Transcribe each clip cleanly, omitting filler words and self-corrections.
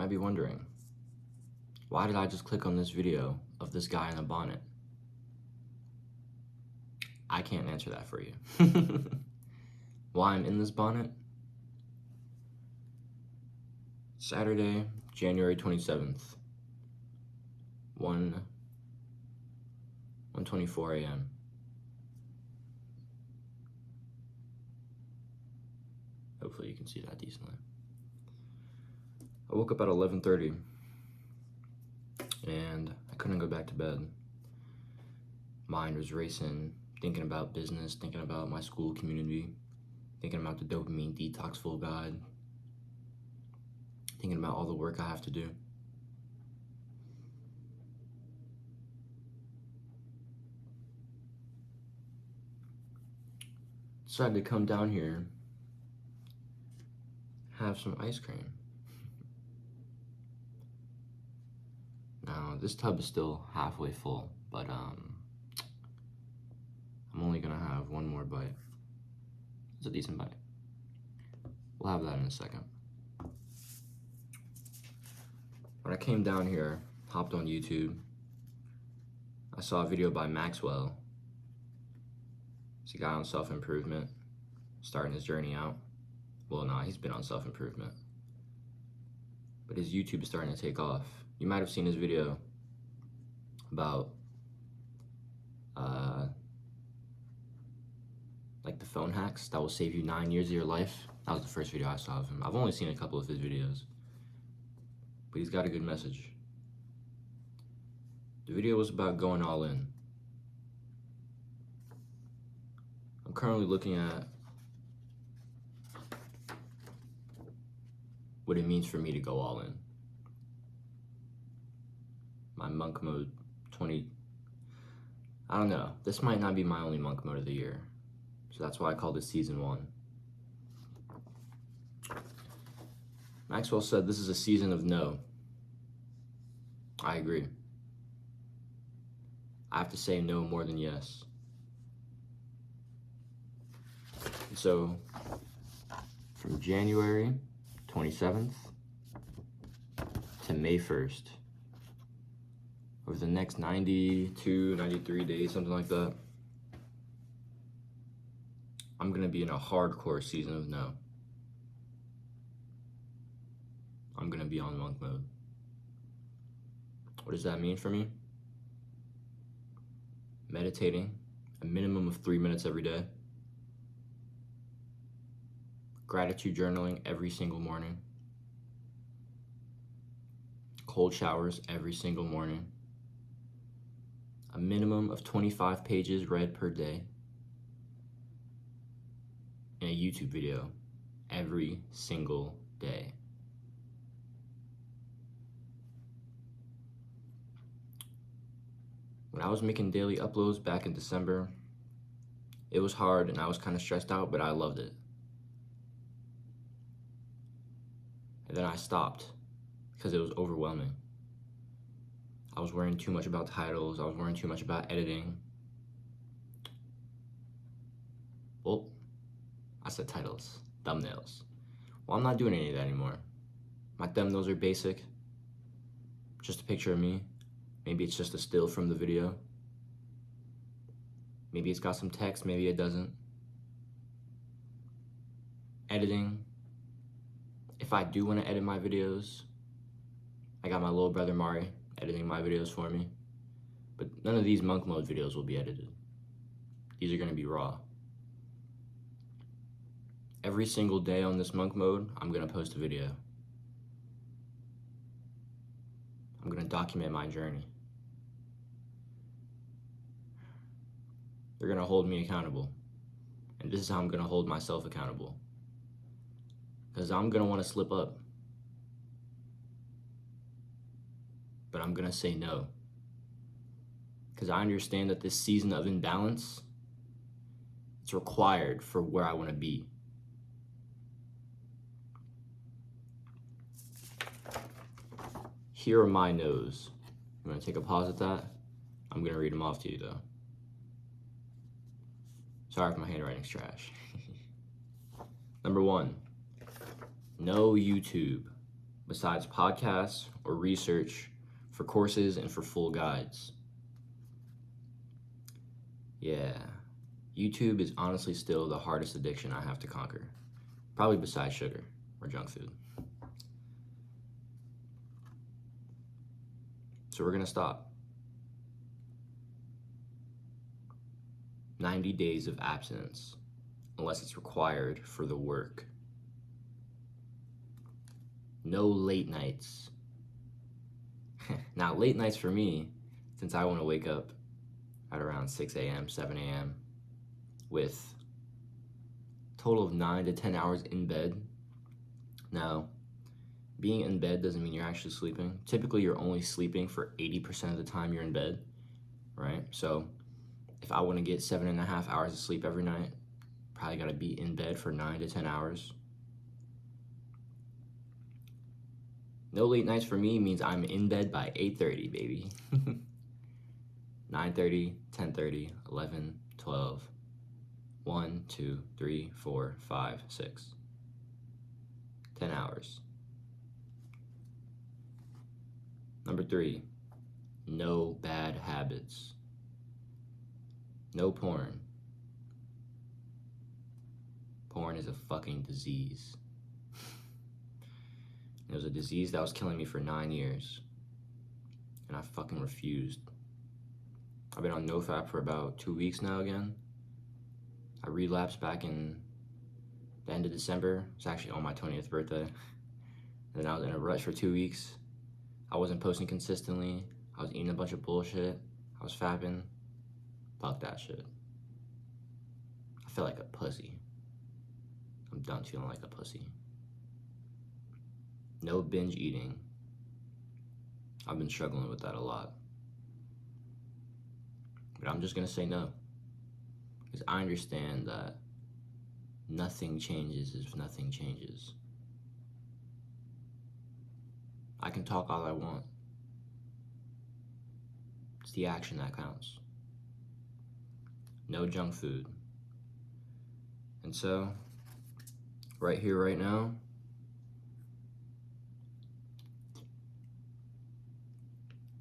might be wondering, why did I just click on this video of this guy in a bonnet? I can't answer that for you. Why I'm in this bonnet? Saturday, January 27th, 1:24 a.m. Hopefully you can see that decently. I woke up at 11:30 and I couldn't go back to bed. Mind was racing, thinking about business, thinking about my school community, thinking about the dopamine detox full guide, thinking about all the work I have to do. Decided to come down here, have some ice cream. Now, this tub is still halfway full, but I'm only gonna have one more bite. It's a decent bite. We'll have that in a second. When I came down here, hopped on YouTube, I saw a video by Maxwell. He's a guy on self-improvement, starting his journey out. Well, nah, he's been on self-improvement, but his YouTube is starting to take off. You might have seen his video about like the phone hacks that will save you 9 years of your life. That was the first video I saw of him. I've only seen a couple of his videos, but he's got a good message. The video was about going all in. I'm currently looking at what it means for me to go all in. My monk mode 20, I don't know. This might not be my only monk mode of the year. So that's why I called it season 1. Maxwell said this is a season of no. I agree. I have to say no more than yes. And so from January 27th to May 1st, over the next 92, 93 days, something like that, I'm gonna be in a hardcore season of no. I'm gonna be on monk mode. What does that mean for me? Meditating a minimum of 3 minutes every day. Gratitude journaling every single morning. Cold showers every single morning. A minimum of 25 pages read per day. And a YouTube video every single day. When I was making daily uploads back in December, it was hard and I was kind of stressed out, but I loved it. And then I stopped because it was overwhelming. I was worrying too much about titles. I was worrying too much about editing. Well, I said titles, thumbnails. Well, I'm not doing any of that anymore. My thumbnails are basic. Just a picture of me. Maybe it's just a still from the video. Maybe it's got some text, maybe it doesn't. Editing. If I do want to edit my videos, I got my little brother Mari editing my videos for me. But none of these monk mode videos will be edited. These are going to be raw. Every single day on this monk mode, I'm going to post a video. I'm going to document my journey. They're going to hold me accountable. And this is how I'm going to hold myself accountable. Because I'm going to want to slip up. But I'm going to say no. Because I understand that this season of imbalance, it's required for where I want to be. Here are my no's. You want to take a pause at that? I'm going to read them off to you, though. Sorry if my handwriting's trash. Number 1, no YouTube besides podcasts or research for courses and for full guides. Yeah, YouTube is honestly still the hardest addiction I have to conquer, probably besides sugar or junk food. So we're gonna stop. 90 days of abstinence, unless it's required for the work. No late nights. Now, late nights for me, since I want to wake up at around 6 a.m., 7 a.m., with a total of 9 to 10 hours in bed. Now, being in bed doesn't mean you're actually sleeping. Typically, you're only sleeping for 80% of the time you're in bed, right? So, if I want to get 7.5 hours of sleep every night, probably got to be in bed for 9 to 10 hours. No late nights for me means I'm in bed by 8:30, baby. 9:30, 10:30, 11, 12, 1, 2, 3, 4, 5, 6. 10 hours. Number 3, no bad habits. No porn. Porn is a fucking disease. It was a disease that was killing me for 9 years. And I fucking refused. I've been on NoFap for about 2 weeks now again. I relapsed back in the end of December. It's actually on my 20th birthday. And then I was in a rut for 2 weeks. I wasn't posting consistently. I was eating a bunch of bullshit. I was fapping. Fuck that shit. I felt like a pussy. I'm done feeling like a pussy. No binge eating. I've been struggling with that a lot. But I'm just gonna say no. Because I understand that nothing changes if nothing changes. I can talk all I want. It's the action that counts. No junk food. And so, right here, right now,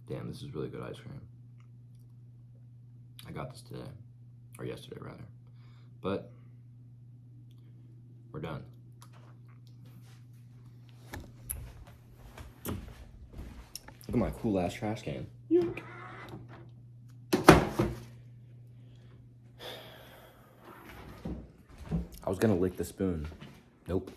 damn, this is really good ice cream. I got this today, or yesterday rather. But, we're done. Look at my cool ass trash can. Yuck. I was gonna lick the spoon. Nope.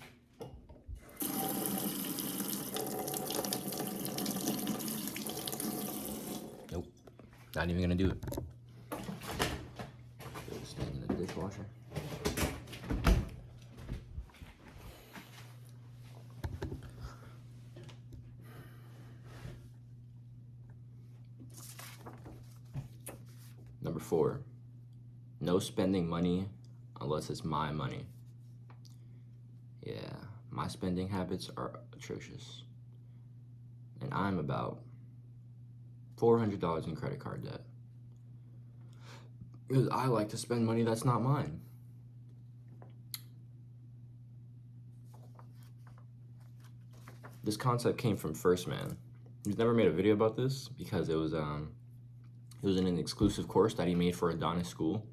Nope. Not even gonna do it. Throw this thing in the dishwasher. Number 4, no spending money unless it's my money. Yeah, my spending habits are atrocious. And I'm about $400 in credit card debt. Because I like to spend money that's not mine. This concept came from First Man. He's never made a video about this because it was in an exclusive course that he made for Adonis School.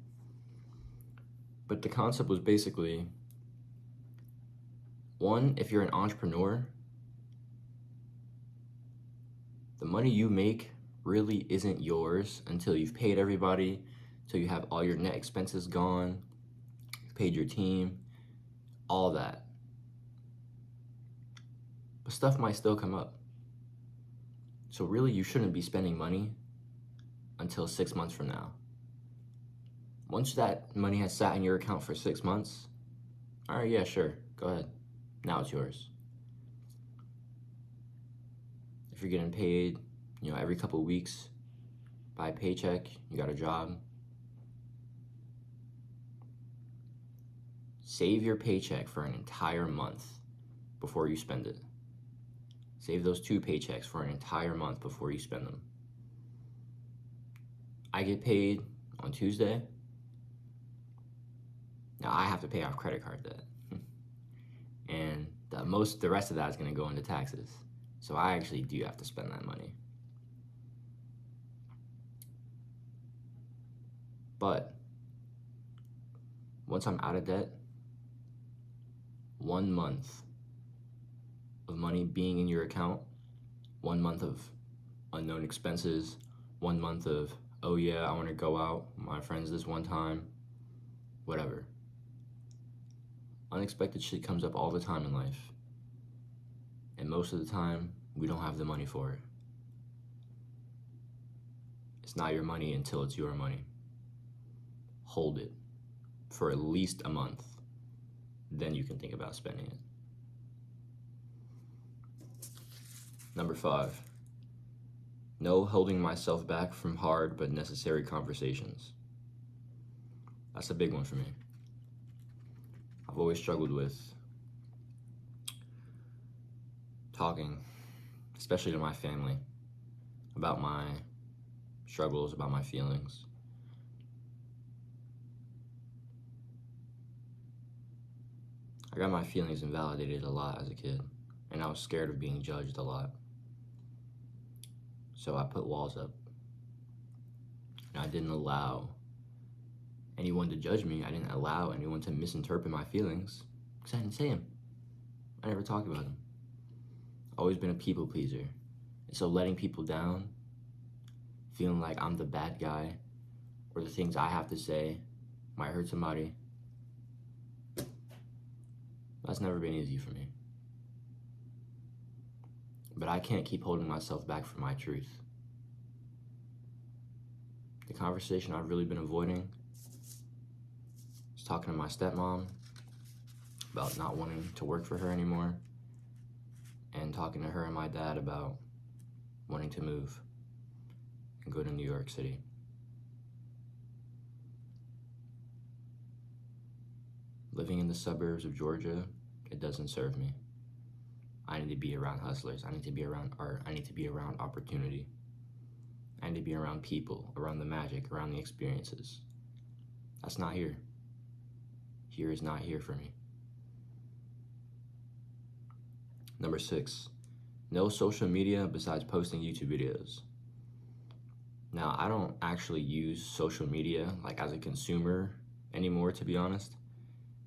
But the concept was basically, one, if you're an entrepreneur, the money you make really isn't yours until you've paid everybody, until you have all your net expenses gone, you've paid your team, all that. But stuff might still come up. So really, you shouldn't be spending money until 6 months from now. Once that money has sat in your account for 6 months, all right, yeah, sure, go ahead. Now it's yours. If you're getting paid, every couple of weeks by a paycheck, you got a job, save your paycheck for an entire month before you spend it. Save those 2 paychecks for an entire month before you spend them. I get paid on Tuesday. Now I have to pay off credit card debt. And the rest of that is gonna go into taxes. So I actually do have to spend that money. But once I'm out of debt, 1 month of money being in your account, 1 month of unknown expenses, 1 month of, oh yeah, I want to go out with my friends this one time, whatever. Unexpected shit comes up all the time in life. And most of the time, we don't have the money for it. It's not your money until it's your money. Hold it for at least a month. Then you can think about spending it. Number 5, no holding myself back from hard but necessary conversations. That's a big one for me. I've always struggled with talking, especially to my family, about my struggles, about my feelings. I got my feelings invalidated a lot as a kid, and I was scared of being judged a lot. So I put walls up, and I didn't allow anyone to judge me. I didn't allow anyone to misinterpret my feelings, because I didn't say them. I never talked about them. Always been a people pleaser. And so letting people down, feeling like I'm the bad guy, or the things I have to say might hurt somebody, that's never been easy for me. But I can't keep holding myself back from my truth. The conversation I've really been avoiding is talking to my stepmom about not wanting to work for her anymore, and talking to her and my dad about wanting to move and go to New York City. Living in the suburbs of Georgia, it doesn't serve me. I need to be around hustlers. I need to be around art. I need to be around opportunity. I need to be around people, around the magic, around the experiences. That's not here. Here is not here for me. Number 6, no social media besides posting YouTube videos. Now, I don't actually use social media like as a consumer anymore, to be honest.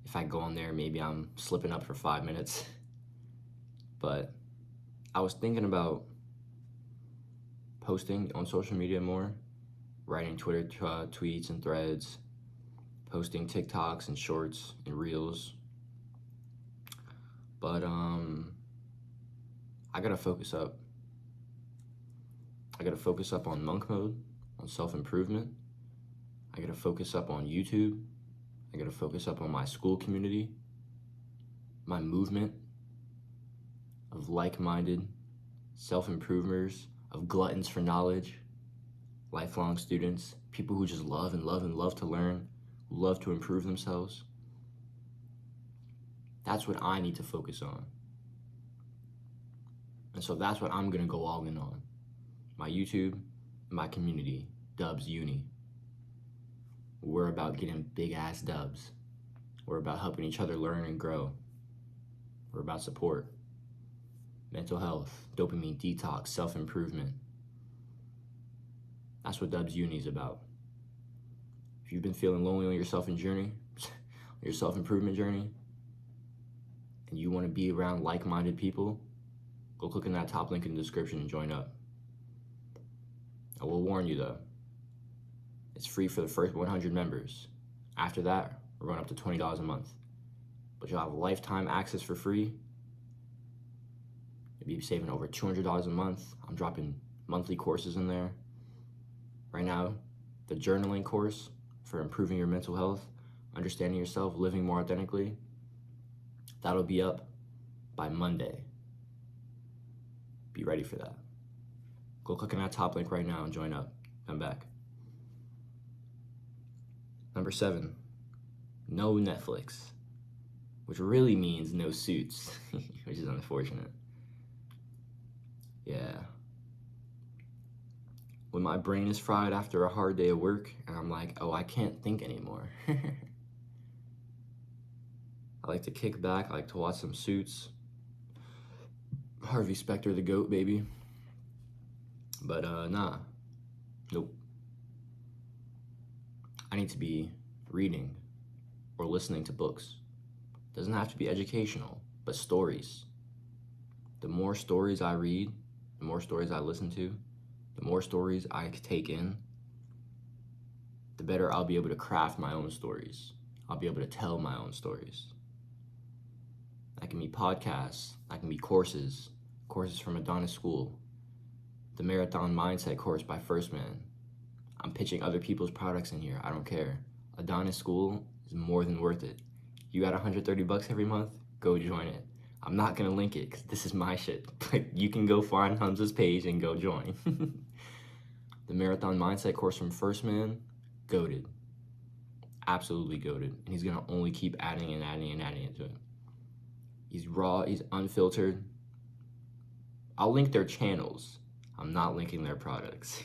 If I go on there, maybe I'm slipping up for 5 minutes. But I was thinking about posting on social media more, writing Twitter tweets and threads, posting TikToks and shorts and reels. But I gotta focus up. I gotta focus up on monk mode, on self-improvement. I gotta focus up on YouTube. I gotta focus up on my school community, my movement of like-minded self-improvers, of gluttons for knowledge, lifelong students, people who just love and love and love to learn, who love to improve themselves. That's what I need to focus on. And so that's what I'm gonna go all in on. My YouTube, my community, Dubs Uni. We're about getting big ass dubs. We're about helping each other learn and grow. We're about support, mental health, dopamine detox, self-improvement. That's what Dubs Uni is about. If you've been feeling lonely on your your self-improvement journey, and you want to be around like-minded people, go click on that top link in the description and join up. I will warn you though, it's free for the first 100 members. After that, we're going up to $20 a month. But you'll have lifetime access for free. You'll be saving over $200 a month. I'm dropping monthly courses in there. Right now, the journaling course for improving your mental health, understanding yourself, living more authentically, that'll be up by Monday. Be ready for that. Go click on that top link right now and join up. Come back. Number 7, no Netflix, which really means no Suits, which is unfortunate. Yeah. When my brain is fried after a hard day of work and I'm like, oh, I can't think anymore. I like to kick back, I like to watch some Suits. Harvey Specter, the GOAT, baby. But nah, nope. I need to be reading or listening to books. Doesn't have to be educational, but stories. The more stories I read, the more stories I listen to, the more stories I take in, the better I'll be able to craft my own stories. I'll be able to tell my own stories. That can be podcasts, that can be courses from Adonis School, the Marathon Mindset course by First Man. I'm pitching other people's products in here, I don't care. Adonis School is more than worth it. You got $130 every month? Go join it. I'm not gonna link it because this is my shit. But you can go find Hamza's page and go join. The Marathon Mindset course from First Man, goated. Absolutely goated. And he's gonna only keep adding and adding and adding into it. He's raw, he's unfiltered. I'll link their channels. I'm not linking their products.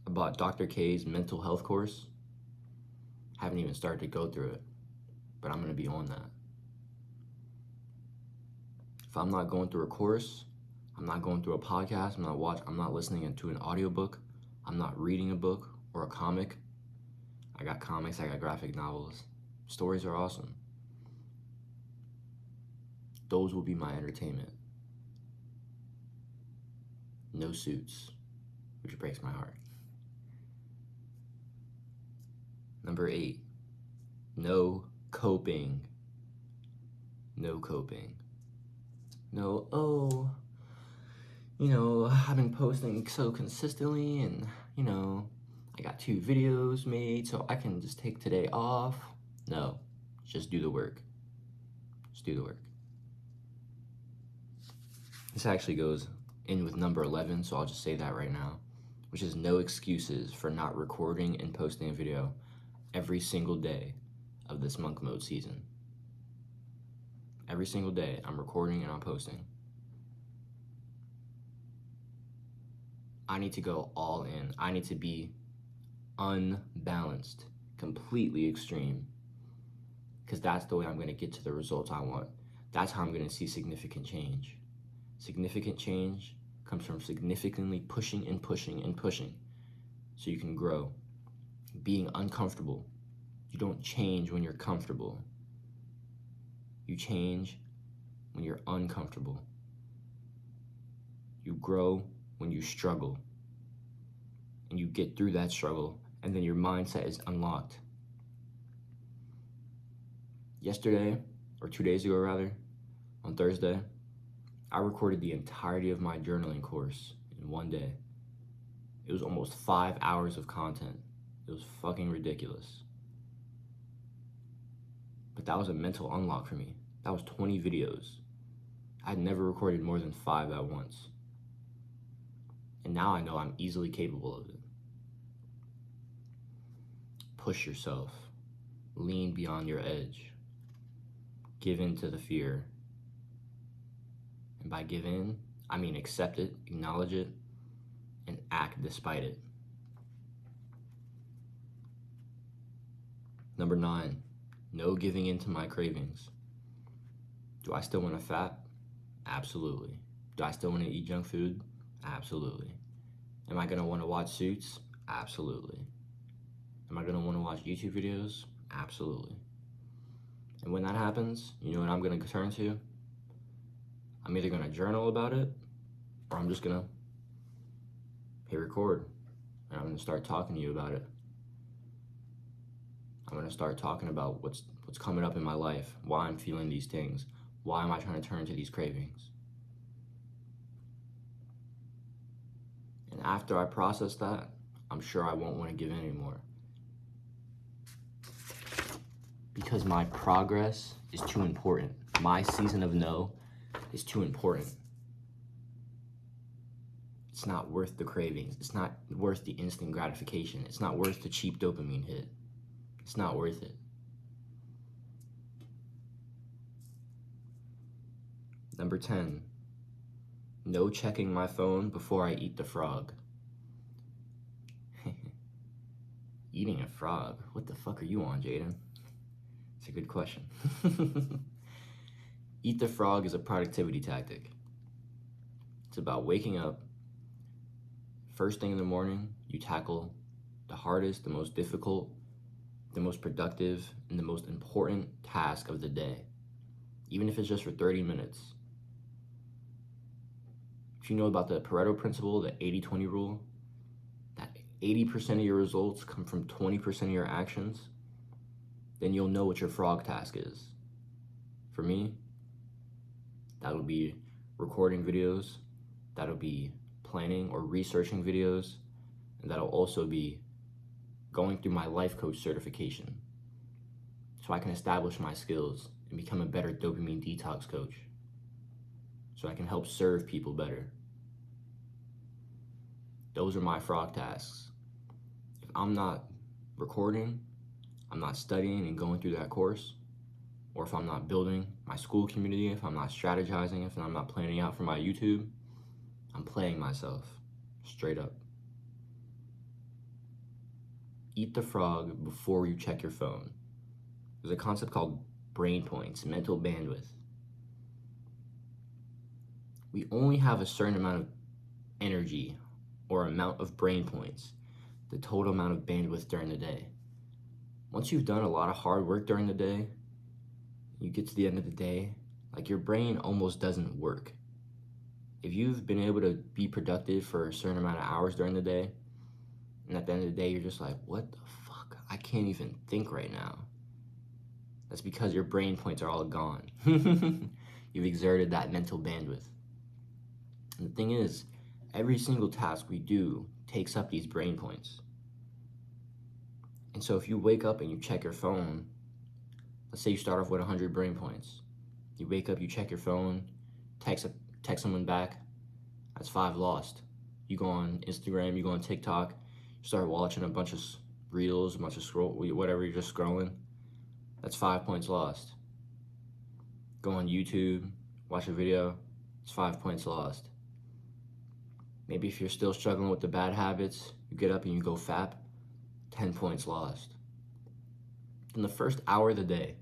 I bought Dr. K's mental health course. Haven't even started to go through it, but I'm gonna be on that. If I'm not going through a course, I'm not going through a podcast, I'm not listening to an audiobook, I'm not reading a book or a comic. I got comics, I got graphic novels. Stories are awesome. Those will be my entertainment. No suits, which breaks my heart. Number 8, no coping. No coping. No, I've been posting so consistently and, I got 2 videos made so I can just take today off. No, just do the work. Just do the work. This actually goes in with number 11, so I'll just say that right now, which is no excuses for not recording and posting a video every single day of this monk mode season. Every single day, I'm recording and I'm posting. I need to go all in. I need to be unbalanced, completely extreme, because that's the way I'm going to get to the results I want. That's how I'm going to see significant change. Significant change comes from significantly pushing and pushing and pushing so you can grow. Being uncomfortable. You don't change when you're comfortable. You change when you're uncomfortable. You grow when you struggle. And you get through that struggle, and then your mindset is unlocked. Yesterday, or 2 days ago rather, on Thursday, I recorded the entirety of my journaling course in one day. It was almost 5 hours of content. It was fucking ridiculous. But that was a mental unlock for me. That was 20 videos. I'd never recorded more than 5 at once. And now I know I'm easily capable of it. Push yourself. Lean beyond your edge. Give in to the fear. And by give in, I mean accept it, acknowledge it, and act despite it. Number 9, no giving in to my cravings. Do I still want to fat? Absolutely. Do I still want to eat junk food? Absolutely. Am I going to want to watch Suits? Absolutely. Am I going to want to watch YouTube videos? Absolutely. And when that happens, you know what I'm going to turn to? I'm either going to journal about it, or I'm just going to hit record, and I'm going to start talking to you about it. I'm going to start talking about what's coming up in my life, why I'm feeling these things, why am I trying to turn to these cravings. And after I process that, I'm sure I won't want to give in anymore. Because my progress is too important. My season of no is too important. It's not worth the cravings. It's not worth the instant gratification. It's not worth the cheap dopamine hit. It's not worth it. Number 10, no checking my phone before I eat the frog. Eating a frog? What the fuck are you on, Jaden? It's a good question. Eat the frog is a productivity tactic. It's about waking up. First thing in the morning, you tackle the hardest, the most difficult, the most productive, and the most important task of the day, even if it's just for 30 minutes. If you know about the Pareto principle, the 80-20 rule, that 80% of your results come from 20% of your actions, then you'll know what your frog task is. For me, that'll be recording videos, that'll be planning or researching videos, and that'll also be going through my life coach certification so I can establish my skills and become a better dopamine detox coach so I can help serve people better. Those are my frog tasks. If I'm not recording, I'm not studying and going through that course, or if I'm not building my school community, if I'm not strategizing, if I'm not planning out for my YouTube, I'm playing myself, straight up. Eat the frog before you check your phone. There's a concept called brain points, mental bandwidth. We only have a certain amount of energy or amount of brain points, the total amount of bandwidth during the day. Once you've done a lot of hard work during the day, you get to the end of the day, like your brain almost doesn't work. If you've been able to be productive for a certain amount of hours during the day, and at the end of the day, you're just like, what the fuck? I can't even think right now. That's because your brain points are all gone. You've exerted that mental bandwidth. And the thing is, every single task we do takes up these brain points. And so if you wake up and you check your phone, let's say you start off with 100 brain points. You wake up, you check your phone, text someone back, that's 5 lost. You go on Instagram, you go on TikTok, you start watching a bunch of reels, a bunch of whatever, you're just scrolling, that's 5 points lost. Go on YouTube, watch a video, it's 5 points lost. Maybe if you're still struggling with the bad habits, you get up and you go fap, 10 points lost. In the first hour of the day,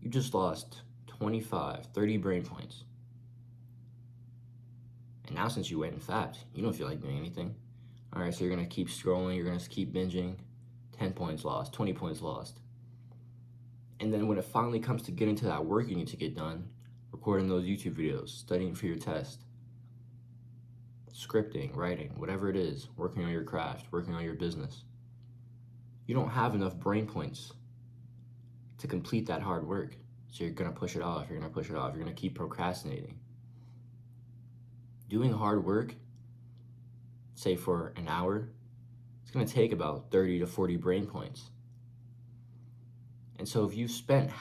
you just lost 25, 30 brain points. And now since you went and fapped, you don't feel like doing anything. All right, so you're gonna keep scrolling, you're gonna keep binging, 10 points lost, 20 points lost. And then when it finally comes to getting to that work you need to get done, recording those YouTube videos, studying for your test, scripting, writing, whatever it is, working on your craft, working on your business, you don't have enough brain points to complete that hard work. So you're gonna push it off, you're gonna keep procrastinating. Doing hard work, say for an hour, it's gonna take about 30 to 40 brain points. And so if you've spent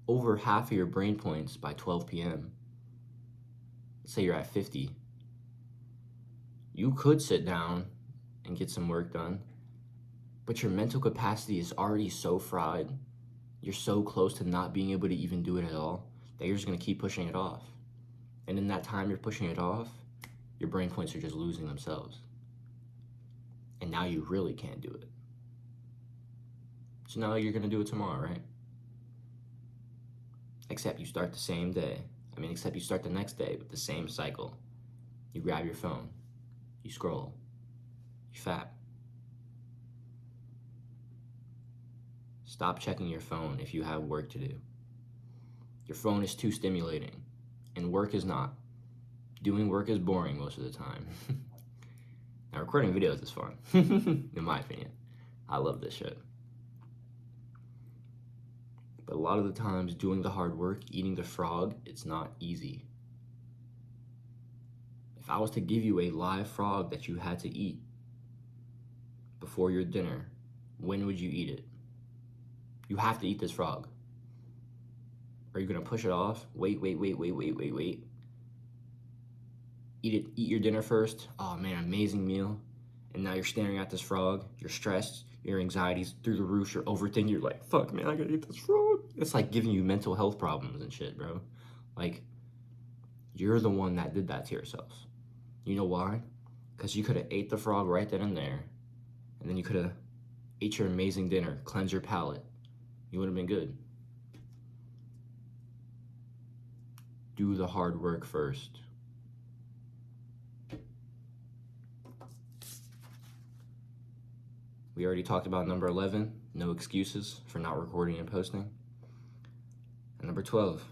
over half of your brain points by 12 p.m., let's say you're at 50, you could sit down and get some work done, but your mental capacity is already so fried, you're so close to not being able to even do it at all, that you're just gonna keep pushing it off. And in that time you're pushing it off, your brain points are just losing themselves. And now you really can't do it. So now you're gonna do it tomorrow, right? Except you start the same day. Except you start the next day with the same cycle. You grab your phone, you scroll, you fap. Stop checking your phone if you have work to do. Your phone is too stimulating, and work is not. Doing work is boring most of the time. Now, recording videos is fun, in my opinion. I love this shit. But a lot of the times, doing the hard work, eating the frog, it's not easy. If I was to give you a live frog that you had to eat before your dinner, when would you eat it? You have to eat this frog. Are you gonna push it off? Wait. Eat your dinner first. Oh man, amazing meal. And now you're staring at this frog, you're stressed, your anxiety's through the roof, you're overthinking, you're like, fuck man, I gotta eat this frog. It's like giving you mental health problems and shit, bro. Like, you're the one that did that to yourself. You know why? Because you could have ate the frog right then and there, and then you could have ate your amazing dinner, cleanse your palate. You would have been good. Do the hard work first. We already talked about number 11, no excuses for not recording and posting. And number 12,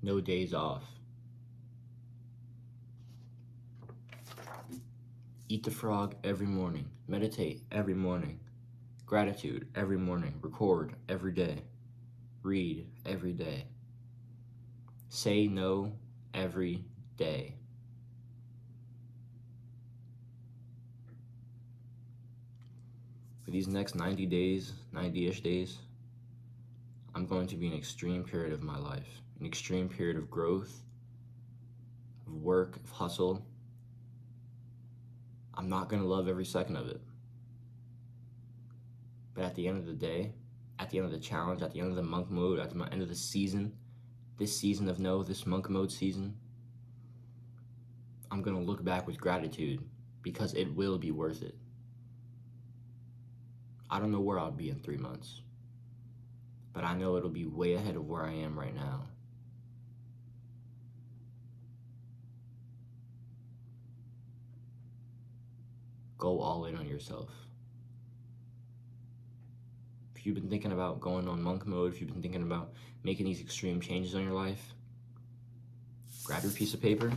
no days off. Eat the frog every morning. Meditate every morning. Gratitude every morning. Record every day. Read every day. Say no every day. For these next 90 days, 90-ish days, I'm going to be in an extreme period of my life, an extreme period of growth, of work, of hustle. I'm not going to love every second of it. But at the end of the day, at the end of the challenge, at the end of the monk mode, at the end of the season, this season of no, this monk mode season, I'm going to look back with gratitude because it will be worth it. I don't know where I'll be in 3 months, but I know it'll be way ahead of where I am right now. Go all in on yourself. If you've been thinking about going on monk mode, if you've been thinking about making these extreme changes in your life, grab your piece of paper,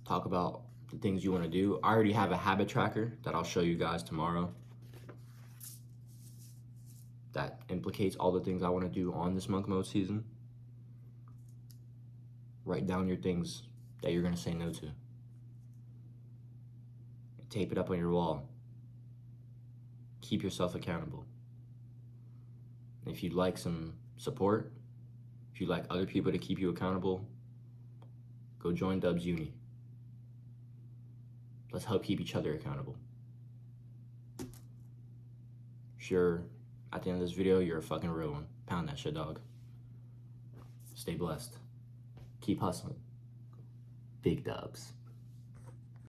talk about the things you want to do. I already have a habit tracker that I'll show you guys tomorrow that implicates all the things I want to do on this monk mode season. Write down your things that you're going to say no to. Tape it up on your wall. Keep yourself accountable. If you'd like some support, if you'd like other people to keep you accountable, go join Dub's Uni. Let's help keep each other accountable. Sure, at the end of this video, you're a fucking real one. Pound that shit, dog. Stay blessed. Keep hustling. Big dubs.